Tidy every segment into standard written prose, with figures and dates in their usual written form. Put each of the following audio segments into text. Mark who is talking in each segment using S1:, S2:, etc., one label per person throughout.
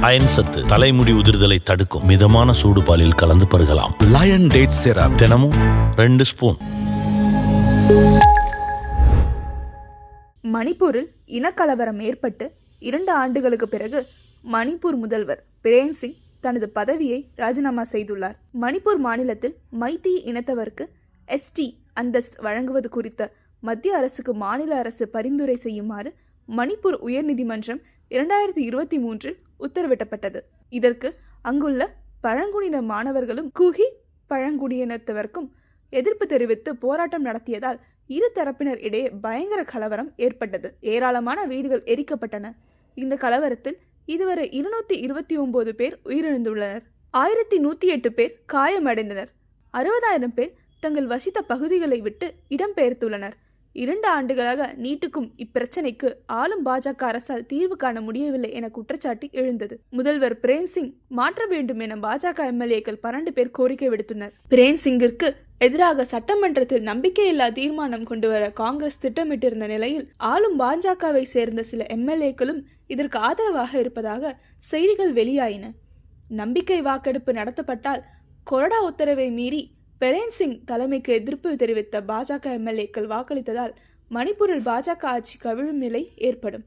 S1: Iron சத்து, தலைமுடி உதிர்தலை தடுக்கும். மிதமான சூடு பாலில் கலந்து பருகலாம். லயன் டேட் சிரப் தினமும் 2 ஸ்பூன்.
S2: மணிப்பூரில் இனக்கலவரம் ஏற்பட்டு 2 ஆண்டுகளுக்கு பிறகு மணிப்பூர் முதல்வர் பிரேன் சிங் தனது பதவியை ராஜினாமா செய்துள்ளார். மணிப்பூர் மாநிலத்தில் மைத்தி இனத்தவருக்கு ST அந்தஸ்து வழங்குவது குறித்த மத்திய அரசுக்கு மாநில அரசு பரிந்துரை செய்யுமாறு மணிப்பூர் உயர்நீதிமன்றம் 2023 உத்தரவிடப்பட்டது. இதற்கு அங்குள்ள பழங்குடியின மாணவர்களும் குகி பழங்குடியினத்தவர்க்கும் எதிர்ப்பு தெரிவித்து போராட்டம் நடத்தியதால் இரு தரப்பினர் இடையே பயங்கர கலவரம் ஏற்பட்டது. ஏராளமான வீடுகள் எரிக்கப்பட்டன. இந்த கலவரத்தில் இதுவரை 229 பேர் உயிரிழந்துள்ளனர். 1108 பேர் காயமடைந்தனர். 60,000 பேர் தங்கள் வசித்த பகுதிகளை விட்டு இடம்பெயர்த்துள்ளனர். 2 ஆண்டுகளாக நீட்டுக்கும் இப்பிரச்சனைக்கு ஆளும் பாஜக அரசால் தீர்வு காண முடியவில்லை என குற்றச்சாட்டு எழுந்தது. முதல்வர் பிரேன் சிங் மாற்ற வேண்டும் என பாஜக MLAக்கள் 12 பேர் கோரிக்கை விடுத்தனர். பிரேன் சிங்கிற்கு எதிராக சட்டமன்றத்தில் நம்பிக்கையில்லா தீர்மானம் கொண்டுவர காங்கிரஸ் திட்டமிட்டிருந்த நிலையில் ஆளும் பாஜகவை சேர்ந்த சில MLAக்களும் இதற்கு ஆதரவாக இருப்பதாக செய்திகள் வெளியாயின. நம்பிக்கை வாக்கெடுப்பு நடத்தப்பட்டால் கொறடா உத்தரவை மீறி பிரேன் சிங் தலைமைக்கு எதிர்ப்பு தெரிவித்த பாஜக MLAக்கள் வாக்களித்ததால் மணிப்பூரில் பாஜக ஆட்சி கவிழும் நிலை ஏற்படும்.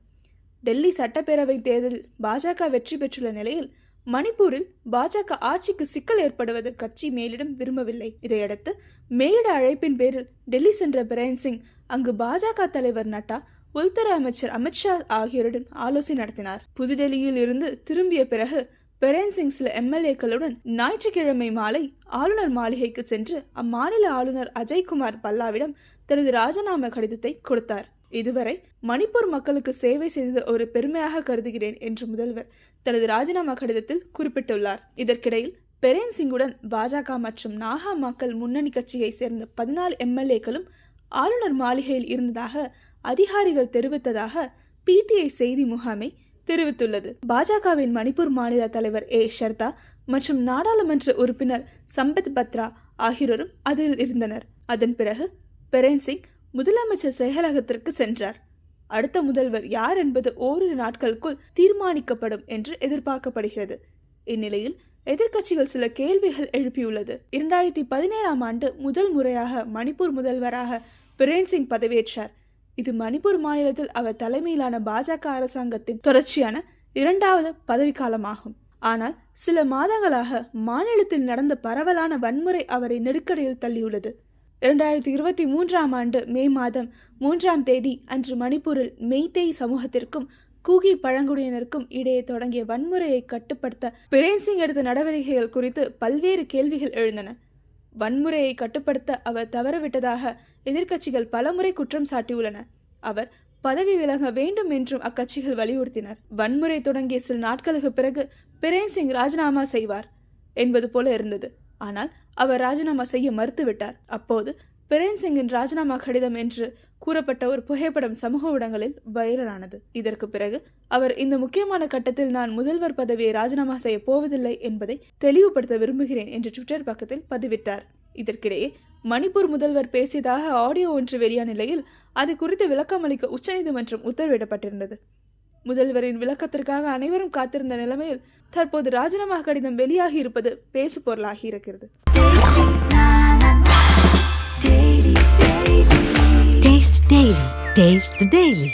S2: டெல்லி சட்டப்பேரவை தேர்தலில் பாஜக வெற்றி பெற்றுள்ள நிலையில் மணிப்பூரில் பாஜக ஆட்சிக்கு சிக்கல் ஏற்படுவது கட்சி மேலிடம் விரும்பவில்லை. இதையடுத்து மேலிட அழைப்பின் பேரில் டெல்லி சென்ற பிரேன் சிங் அங்கு பாஜக தலைவர் நட்டா, உள்துறை அமைச்சர் அமித்ஷா ஆகியோருடன் ஆலோசனை நடத்தினார். புதுடெல்லியில் இருந்து திரும்பிய பிறகு பிரேன் சிங் சில MLAக்களுடன் ஞாயிற்றுக்கிழமை மாலை ஆளுநர் மாளிகைக்கு சென்று அம்மாநில ஆளுநர் அஜய்குமார் பல்லாவிடம் தனது ராஜினாமா கடிதத்தை கொடுத்தார். இதுவரை மணிப்பூர் மக்களுக்கு சேவை செய்தது ஒரு பெருமையாக கருதுகிறேன் என்று முதல்வர் தனது ராஜினாமா கடிதத்தில் குறிப்பிட்டுள்ளார். இதற்கிடையில் பிரேன் சிங்குடன் பாஜக மற்றும் நாகா மக்கள் முன்னணி கட்சியை சேர்ந்த 14 MLAக்களும் ஆளுநர் மாளிகையில் இருந்ததாக அதிகாரிகள் தெரிவித்ததாக PTI செய்தி முகாமை தெரிவித்துள்ளது. பாஜகவின் மணிப்பூர் மாநில தலைவர் ஷர்தா மற்றும் நாடாளுமன்ற உறுப்பினர் சம்பத் பத்ரா ஆகியோரும் அதில் இருந்தனர். அதன் பிறகு பிரேன் சிங் முதலமைச்சர் செயலகத்திற்கு சென்றார். அடுத்த முதல்வர் யார் என்பது ஓரிரு நாட்களுக்குள் தீர்மானிக்கப்படும் என்று எதிர்பார்க்கப்படுகிறது. இந்நிலையில் எதிர்க்கட்சிகள் சில கேள்விகள் எழுப்பியுள்ளது. 2017ஆம் ஆண்டு முதல் முறையாக மணிப்பூர் முதல்வராக பிரேன் சிங் பதவியேற்றார். இது மணிப்பூர் மாநிலத்தில் அவர் தலைமையிலான பாஜக அரசாங்கத்தின் தொடர்ச்சியான 2வது பதவிக்காலமாகும். ஆனால் சில மாதங்களாக மாநிலத்தில் நடந்த பரவலான வன்முறை அவரை நெருக்கடியில் தள்ளியுள்ளது. 2023ஆம் ஆண்டு மே மாதம் 3ஆம் தேதி அன்று மணிப்பூரில் மெய்தேய் சமூகத்திற்கும் குகி பழங்குடியினருக்கும் இடையே தொடங்கிய வன்முறையை கட்டுப்படுத்த பிரேன் சிங் எடுத்த நடவடிக்கைகள் குறித்து பல்வேறு கேள்விகள் எழுந்தன. வன்முறையை கட்டுப்படுத்த அவர் தவறவிட்டதாக எதிர்க்கட்சிகள் பலமுறை குற்றம் சாட்டியுள்ளன. அவர் பதவி விலக வேண்டும் என்றும் அக்கட்சிகள் வலியுறுத்தினர். வன்முறை தொடங்கிய சில நாட்களுக்கு பிறகு பிரேன் சிங் ராஜினாமா செய்வார் என்பது போல இருந்தது. ஆனால் அவர் ராஜினாமா செய்ய மறுத்துவிட்டார். அப்போது பிரேன் சிங்கின் ராஜினாமா கடிதம் என்று கூறப்பட்ட ஒரு புகைப்படம் சமூக ஊடகங்களில் வைரலானது. இதற்கு பிறகு அவர் இந்த முக்கியமான கட்டத்தில் நான் முதல்வர் பதவியை ராஜினாமா செய்ய போவதில்லை என்பதை தெளிவுபடுத்த விரும்புகிறேன் என்று ட்விட்டர் பக்கத்தில் பதிவிட்டார். இதற்கிடையே மணிப்பூர் முதல்வர் பேசியதாக ஆடியோ ஒன்று வெளியான நிலையில் அது குறித்து விளக்கம் அளிக்க உச்சநீதிமன்றம் உத்தரவிடப்பட்டிருந்தது. முதல்வரின் விளக்கத்திற்காக அனைவரும் காத்திருந்த நிலைமையில் தற்போது ராஜினாமா கடிதம் வெளியாகி இருப்பது பேசு பொருளாகி இருக்கிறது.
S3: Taste the Daily.